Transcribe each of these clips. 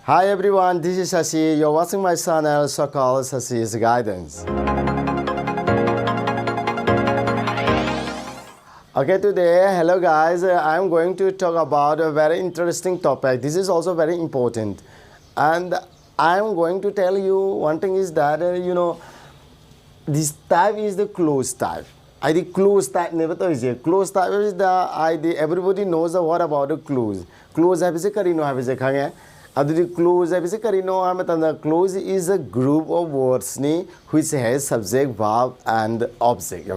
Hi everyone, this is Sasi. You're watching my channel, so called Sasi's Guidance. Okay, today, hello guys, I'm going to talk about a very interesting topic. This is also very important. And I'm going to tell you one thing is that, this type is the closed type. The closed type never is a closed type is the everybody knows what about the close. Close have is a carino have is a kanga. The close have is a carino hamatana. Close is a group of words which has subject, verb, and object.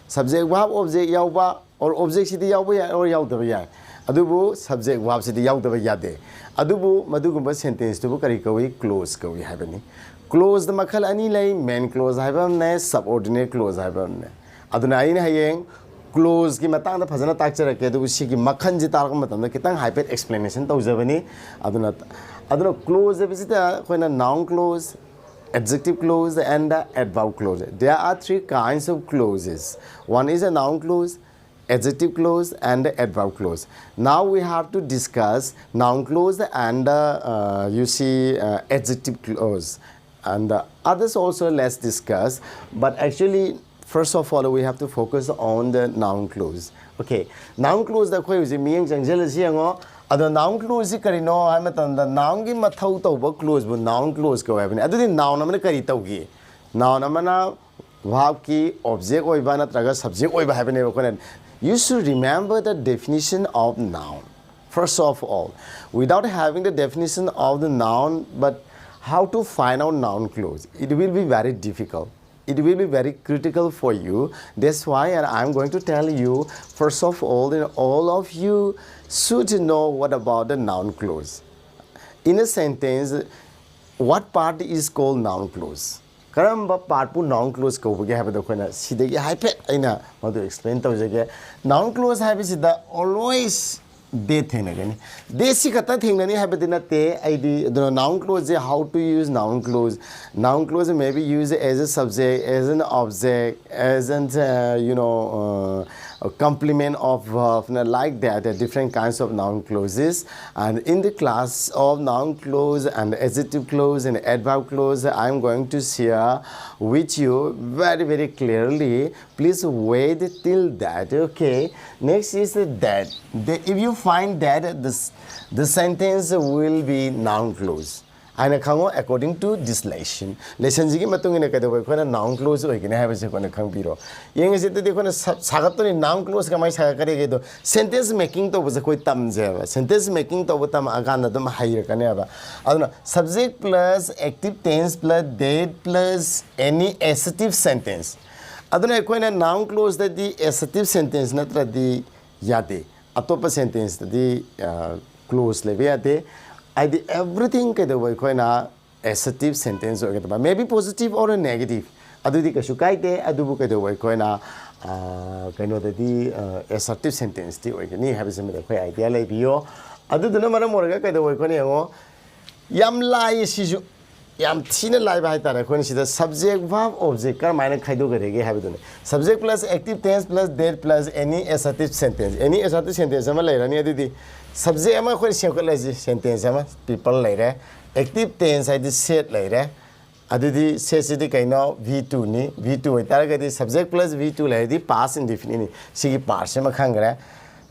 Subject, verb, object, yauba, or object city yauba or yaudavaya. Adubu, subject, verb city yaudavayade. Adubu, Madugumba sentence to Bukarikawi, close go we have any. Close the makal ani lay, main close have subordinate close have Adunain hayeng, close ki matang the Pazana Taxer Kedu Shiki Makanji Tarkamatan, the Kitang hyper explanation to Zavani. Aduna close the visitor when a noun close, adjective clause, and adverb clause. There are three kinds of clauses. One is a noun clause, adjective clause, and adverb clause. Now we have to discuss noun clause and adjective clause. And others also let's discuss. But actually, first of all, we have to focus on the noun clause. Okay, noun clause the koi usi miyang jangjel siyango. Ado noun clause si kari no ay matan the noun ki mathau to ba clause bu noun clause ko ay bani. Ado di noun namane kari taugi. Noun namana verb ki object oi ba na traga subject oi ba happen ko. You should remember the definition of noun. First of all, without having the definition of the noun, but how to find out noun clause, it will be very difficult. It will be very critical for you. That's why I'm going to tell you, first of all of you should know what about the noun clause. In a sentence, what part is called noun clause? Karamba part pu noun clause ko buge have the kona sidagi hype aina madu explain to noun clause have is the always they thing again. They see kata thing nani have the noun clause how to use noun clause. Noun clause may be used as a subject, as an object, as an a complement of verb, like that. There are different kinds of noun clauses. And in the class of noun clause and adjective clause and adverb clause, I am going to share with you very clearly. Please wait till that. Okay. Next is that. If you find that the sentence will be noun clause. And according to this lesson, lesson jigi matung ina kado ko na noun clause oi kina have se ko na khang biro yeng se te ko na sagat ni noun clause ka mai sa kare ge do sentence making to bose koi tam je ba sentence making to tam aga na dum hai ka ne ba aduna subject plus active tense plus date plus any assertive sentence aduna ko na noun clause da di assertive sentence na tra di yate atopa sentence da di clause le yate I did everything na assertive sentence or maybe positive or a negative. Adu ka shukaite adu ka na assertive sentence ti or ni have some idea like bio. Adu the number morga ka yam lai siju yam tina lai by the subject verb object car minor kaido have subject plus active tense plus date plus any assertive sentence. Any assertive sentence subject ama khoi sentence ama people later active tense I set later adudi set di kaino v2 ni v2 taragadi subject plus v2 later past indefinite sigi past ma khangra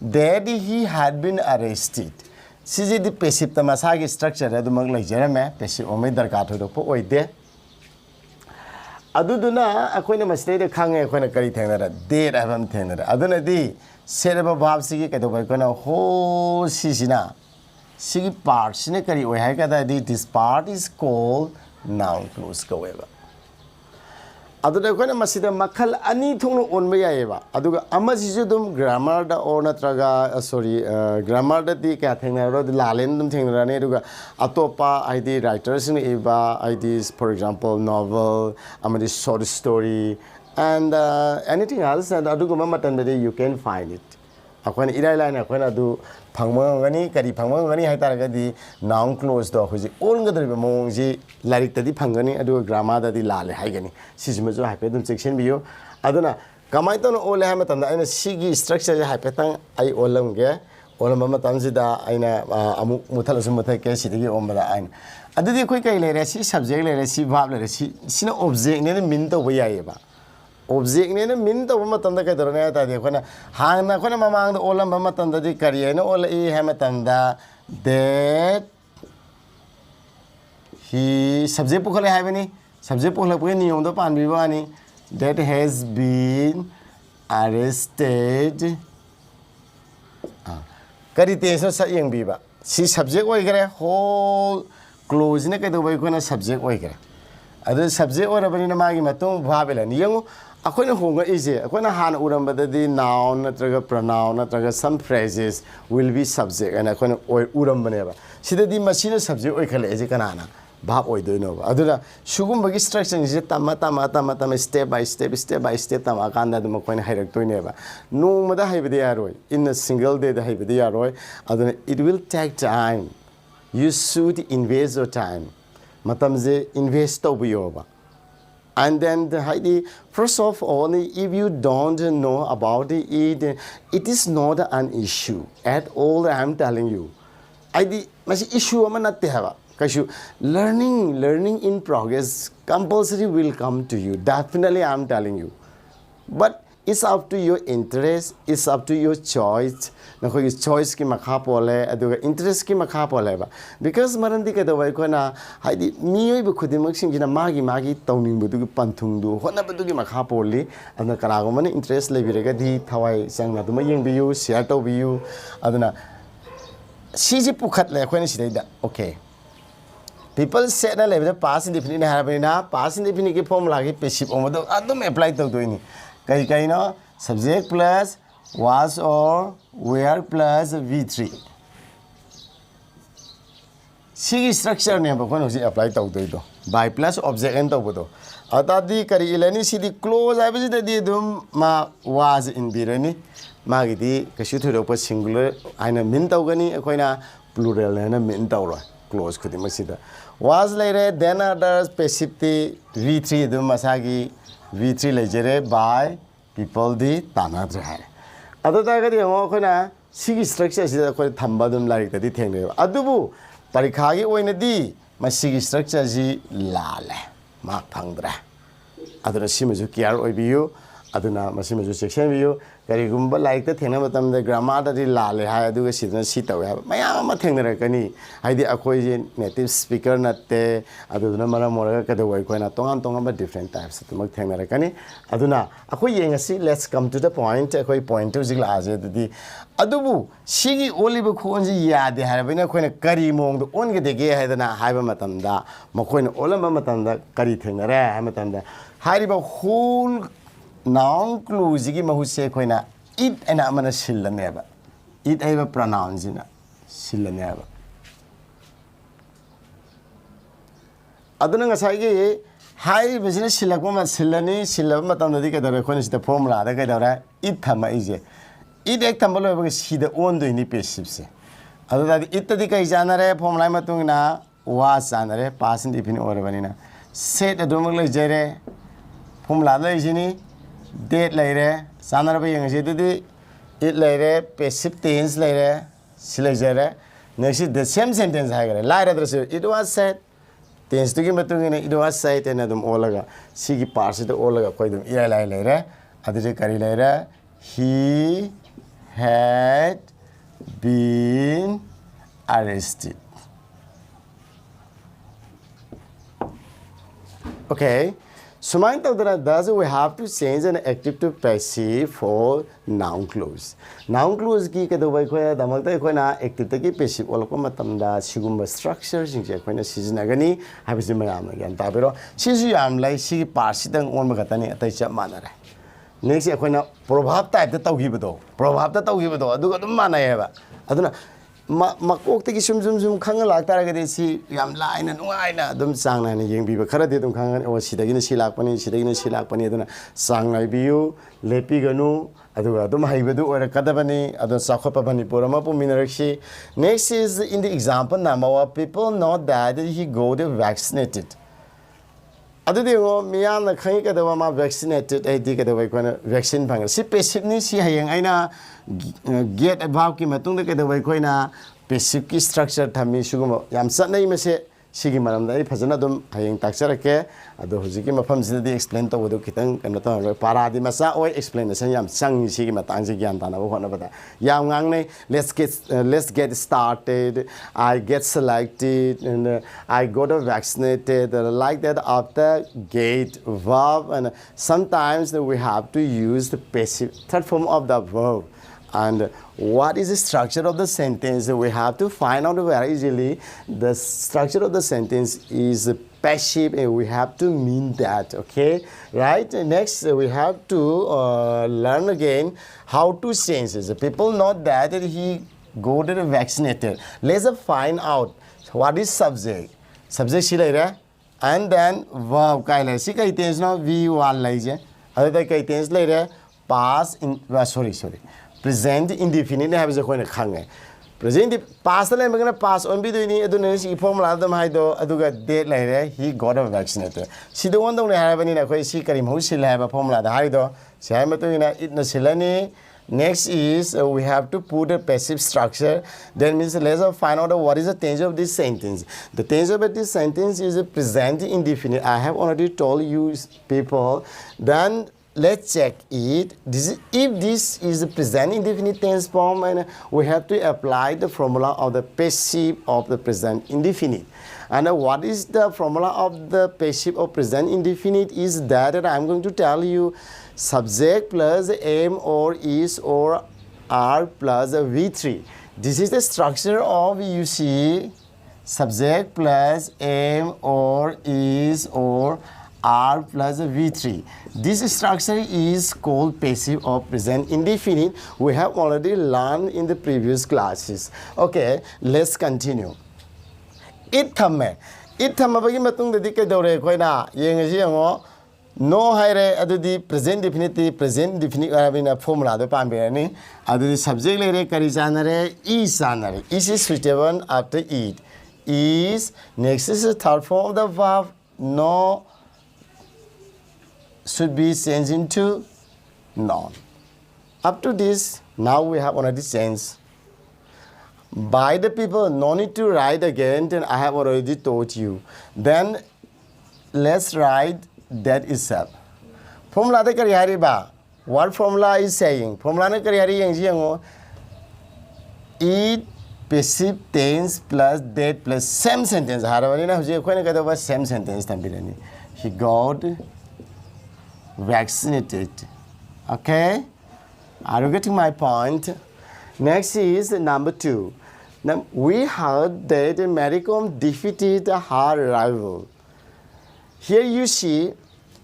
that he had been arrested sigi di passive tamasagi structure adu mag laijara me passive omai darkar thodo po oide aduduna akoina masle khange akoina kari thenara date abam thenara aduna di Sereba Bab Sigi Katobakona ho Sisina Sigi part Sinekari Wahaka this part is called noun clause however. Aduna Masida Makal Ani Tung on Mayeva Aduga Amazidum grammar da or natraga grammar da di Kathina the Lalendum thing Raneduga Atopa ID writers in Eva IDs for example novel Amadis short story and anything else and you can find it. Akwan ilai line akwan adu phangmangani kari phangmangani hai taragadi noun clause do hoji all ngadri mongji larik tadi phangani adu grammar dadi lale haigani sisma jo hape dum section biyo aduna kamai ton all ha matanda aina sigi structure ja hape tang ai olam ge olam ba matam sida aina amu muthal sum muthai ke sidigi ombada aina adudi khoi kai lere si subject lere si verb lere si sina object ne min to boya ba object ne min to matam da kai dorne ta de khona hangna khona mamang da olam ba matam da di kari ne ol e ha matam da that he subject pukhale ha bani subject pukhale pwe niyom da pan bi ba ni that has been arrested kari tension sa yang bi ba si subject oi gare whole close ne kai do bai kona subject oi gare adu subject ora bani na magi matung bhabela ni yang akhoi na honga ise akhoi na han uram bada di noun natraga pronoun natraga some phrases will be subject and akhoi na oi uram bane ba sida di machine subject oi khale ise kana na bhab oi do no ba aduna sugum bagi structure ni tama step by step tama kanda dum akhoi na hairak toi ne ba no mada haibadi yaroi in a single day da haibadi yaroi aduna it will take time you should invest your time matam je invest to biyo ba and then first of all if you don't know about it it is not an issue at all I am telling you masi issue ama natte haba kashu learning in progress compulsory will come to you definitely I am telling you but it's up to your interest it's up to your choice nakhoi choice ki makha pole aduga interest ki makha pole ba because marandi ka dawai ko na haidi miyoi bu khudimak sing gina magi tawning bu du panthung du hona bu du ki makha poli adna karago man interest le birega di thawai sang na du ma yeng biu share to biu aduna siji pukhat le khoi ni sidai da okay people say na level past indefinite na harabina past indefinite ki formula ki passive omodo adum apply to doini kai no subject plus was or were plus v3 sigi structure ne ba kono si apply to do by plus object and to bodo atadi kari ilani sidi close ai bi di dum ma was in birani magi di kashi thodo pa singular aina min to gani akoina plural na min to ro close khudi masida was later then others passive v3 dum masagi v3 lejere by people di tana dra adada ga di ho khona sigi structure sida khoi thamba dum lai ta di theng ne adubu parikha gi oina di masigi structure ji la le ma phangdra aduna simuju care oi biu aduna masimuju section biu kari gumba like ta thengna matam da grammar da di la le ha aduga sidna si tawe ha maya ma thengna kani haidi akhoi je native speaker natte aduna mara mora ka da wai koina tongan ba different types to mak thengna kani aduna akhoi yenga si let's come to the point akhoi point to jigla aje di adubu sigi oliba khonji yade ha bina khoina kari mong do on ge de ge ha dana haiba matam da makhoina olamba matam da kari thengna ra ha matam da hariba whole noun clues gi mahuse khoina it and amana sillaneba it eva pronouns ina sillaneba aduna ngasai gi hai business silakma ma sillani silaba matam da di ka dare khoina sida formula da ka dare it thama ije it ek thambalo ba sida on do ni passive se adada it di ka janare formula matung na was janare past indefinite or banina set adumag le jere formula le jini date later sanar ba yang jedu di it later passive tense later silajare next the same sentence ha gare later address it was said tense to gi matung ne it was said and adum olaga sigi parts to olaga koi dum ira lai later adire kari later he had been arrested okay so mind that does we have to change an active to passive for noun clause. Noun clause ki ka do bai khoya damak ta khoina active ta ki passive olakpa matam da sigumba structure sing je khoina sijna gani habisi mayam gyan ta bero siju yam lai si parsi dang on ma gatani atai chap manare next khoina probhab type ta tawgi bado probhab ta tawgi bado adu ga dum manai ba aduna makok tagi sum khanga lak tara gade si yam laina nuaina dum sangna ni yeng bi ba khara de dum khanga o sidagi ni silak pani aduna sangnai biu lepi ganu aduga dum haibadu ora kadabani adu sakhopa bani porama pu minaraksi next is in the example number of people know that he got vaccinated ꯑꯗꯨꯗꯤ ꯃꯤꯌꯥꯝꯅ ꯈꯪꯒꯗꯕ ꯃꯥ vaccinated ꯍꯥꯏꯗꯤ ꯀꯩꯗꯧꯕ ꯑꯩꯈꯣꯏꯅ vaccine ꯐꯪꯉꯦ ꯁꯤ passive ꯁꯤ ꯍꯌꯦꯡ ꯑꯩꯅ get verb ꯀꯤ ꯃꯇꯨꯡꯗ ꯀꯩꯗꯧꯕ ꯑꯩꯈꯣꯏꯅ passive ꯀꯤ structure ꯊꯝꯃꯤ ꯁꯤꯒꯨꯝꯕ ꯌꯥꯝ ꯆꯠꯅꯩ ꯃꯁꯦ ꯁꯤꯒꯤ ꯃꯔꯝꯗ ꯑꯩ ꯐꯖꯅ ꯑꯗꯨꯝ ꯍꯌꯦꯡ ꯇꯥꯛꯆꯔꯛꯀꯦ ꯑꯗꯣ ꯍꯧꯖꯤꯛꯀꯤ ꯃꯐꯝꯁꯤꯗꯗꯤ explain ꯇꯧꯕꯗꯨ ꯈꯤꯇꯪ ꯀꯩꯅꯣ ꯇꯧꯔꯒ ꯄꯥꯔꯥꯗꯤ ꯃꯆꯥ ꯑꯣꯏ explanation ꯌꯥꯝ ꯆꯪꯉꯤ ꯁꯤꯒꯤ ꯃꯇꯥꯡꯁꯤ ꯒ꯭ꯌꯥꯟ ꯇꯥꯅꯕ ꯍꯣꯠꯅꯕꯗ ꯌꯥꯝ ꯉꯥꯡꯅꯩ let's get started I get selected and I got vaccinated like that after get verb and sometimes we have to use the passive third form of the verb. And what is the structure of the sentence? We have to find out very easily. The structure of the sentence is passive and we have to mean that, okay? Right? Next, we have to learn again how to change this. People know that he got vaccinated. Let's find out what is subject. Subject shi lai and then verb kai lai. Si kai tense no V1 lai je. Other kai tense lai past in sorry. Present indefinite have a coin. Present past the lemon pass on between the formula them hido aduga date later he got a vaccinated. She the one don't have any way she can emotionally have a formula the hido. Samatuna it nasilani. Next is we have to put a passive structure. Then means let's find out what is the tense of this sentence. The tense of this sentence is a present indefinite. I have already told you people. Then let's check it. If this is a present indefinite tense form, and we have to apply the formula of the passive of the present indefinite. And what is the formula of the passive of present indefinite is that I'm going to tell you subject plus am or is or are plus V3. This is the structure of you see subject plus am or is or R plus V3. This structure is called passive of present indefinite. We have already learned in the previous classes. Okay, let's continue. It thamme. It thamme bagi matung dadi kay dore koi na yengi yango no haire adudi present definite arabina formula do pambe ni adudi subject lere kari janare is janare is suitable after it is next is the third form of the verb no should be changed into noun. Up to this, now we have already changed. By the people, no need to write again, then I have already told you. Then let's write that itself. Formula de kariyari ba. What formula is saying? Formula na kariyari yang jiyango. It passive tense plus that plus same sentence. Harawani na hujye koi na kata ba same sentence tambilani. He got vaccinated. Okay? Are you getting my point? Next is number 2. Now, we heard that Mary Kom defeated her rival. Here you see,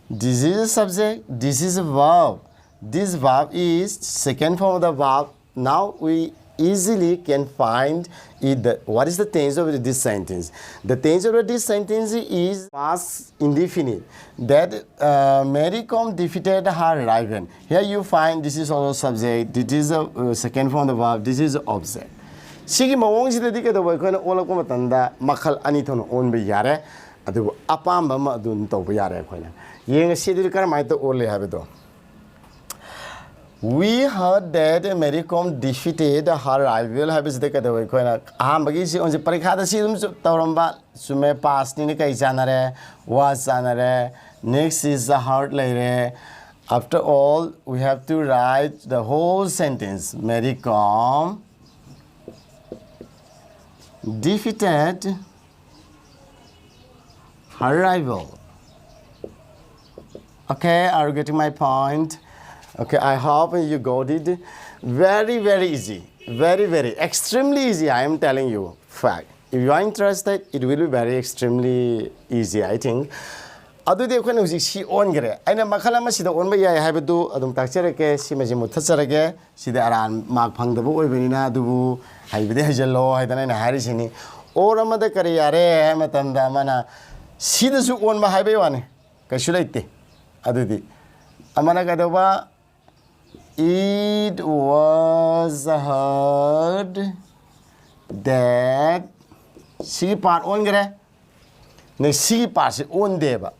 this is a subject, this is a verb. This verb is second form of the verb. Now we easily can find what is the tense of this sentence. The tense of this sentence is past indefinite. That Mary Kom defeated her rival. Here you find this is also subject, this is a second form of the verb, this is object. Sigi mawongsidadi kadawai koina olakpa matanda makhal ani thon on be yare adu apamba ma adun tawba yare koina yenga sidiri karamai to ole habedo. We heard that Mary Kom defeated her rival. Habis de kadawai koina ahambagi si onse parikha da si dum tawramba sume past ni kai janare was janare. Next is the heart later. After all, we have to write the whole sentence. Mary Kom defeated her rival. Okay, are you getting my point? Okay, I hope you got it. Very, very easy. Very, very, extremely easy, I am telling you. Fact. If you are interested, it will be very extremely easy, I think. Adu de khone usi si on gre. Aina makhala ma sida on ba yai habadu adum takchere ke si ma jimu thachare ke sida aran mak phangdabu oibenina dubu haibide hajallo haidana na hari sini or amada kare yare matamda mana sida su on ma haibe wane kashu laite adudi amana kadaba. It was heard that she part on gre ne she part se on deba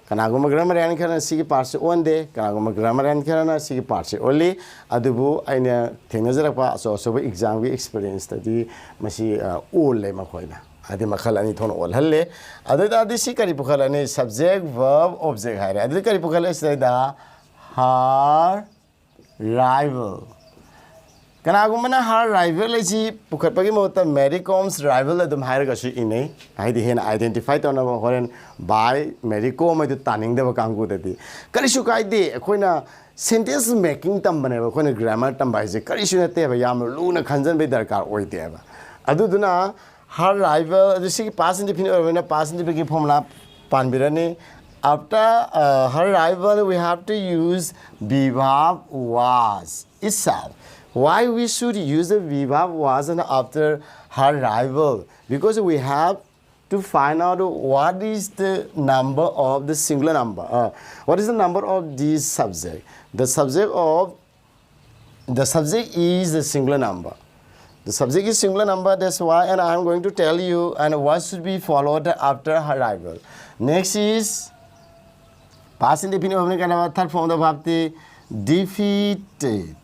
kanaguma grammar and kana sigi parts one day kanaguma grammar and kana sigi parts only adubu aina thengnajarapa so exam we experience tadi masi all le makhoina adi makhal ani thon all halle adi si kari pukhalani subject verb object haire adi kari pukhala isda her rival kanagumana her rival is pukhatpagi mota Mary Com's rival adum haire gasu ine haidi hen identify tona horen by Mary Com adu taning deba kangu dadi karisu kaide akoina sentence making tambane ba akoina grammar tambai je karisu nate ba yam luna khanjan be darkar oite ba aduduna her rival adu si past indefinite past indefinite formula panbirani after her rival we have to use verb was itself. Why we should use the verb was and after her rival? Because we have to find out what is the number of the singular number. What is the number of this subject? The subject is the singular number. The subject is singular number. That's why, and I am going to tell you, and what should be followed after her rival. Next is past indefinite third form of verb defeated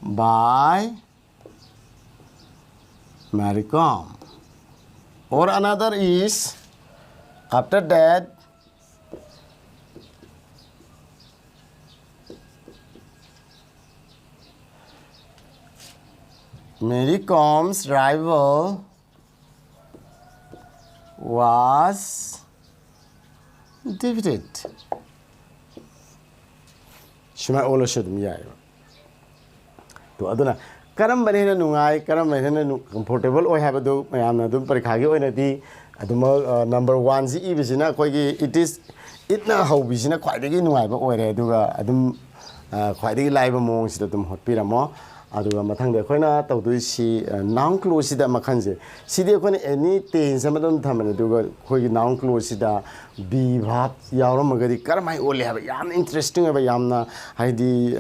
by Mary Com. Or another is after that Mary Com's rival was defeated. Shima olo shudum yai. To aduna karam bane na nungai karam bane na comfortable oi have do mayamna dum parikha gi oina di aduma number 1 ji ibisina koi gi it is itna how bisina khwai gi nungai ba oire aduga adum khwai gi laiba mong sida dum hotpiramo aduga mathang de khoina tawdu si noun clause sida makhanje sidi khone any tense amadum thamane aduga khoi gi noun clause sida be verb yawram gadi karamai ole have yam interesting have yamna haidi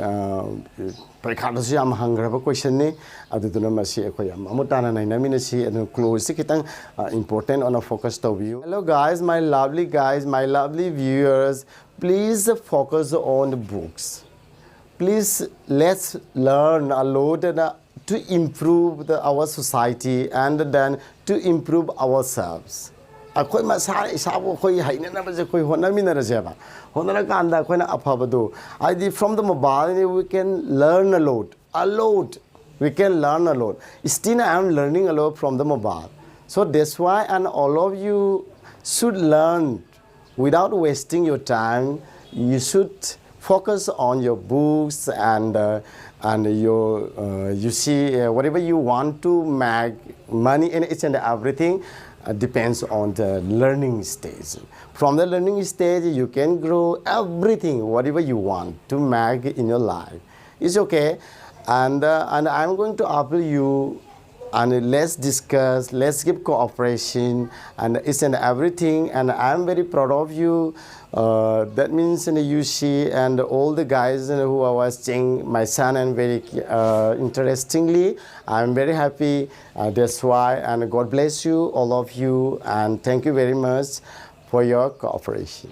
parikha yam hangraba question ne aduduna masi khoi yam amutana naina mina si adu clause kitang important on a focus to view. Hello guys, my lovely viewers, please focus on the books. Please let's learn a lot to improve our society and then to improve ourselves. Akoi masar isabu koi haina na baje koi hona mina rajeba hona kanda koi na aphabadu id from the mobile we can learn a lot we can learn a lot. Still I am learning a lot from the mobile, so that's why, and all of you should learn without wasting your time. You should focus on your books and your you see whatever you want to make money in each and everything depends on the learning stage. From the learning stage you can grow everything whatever you want to make in your life. It's okay, and I'm going to offer you, and let's discuss, let's give cooperation and each and everything, and I'm very proud of you. That means you see, and all the guys who are watching my son, and very interestingly, I'm very happy. That's why, and God bless you, all of you, and thank you very much for your cooperation.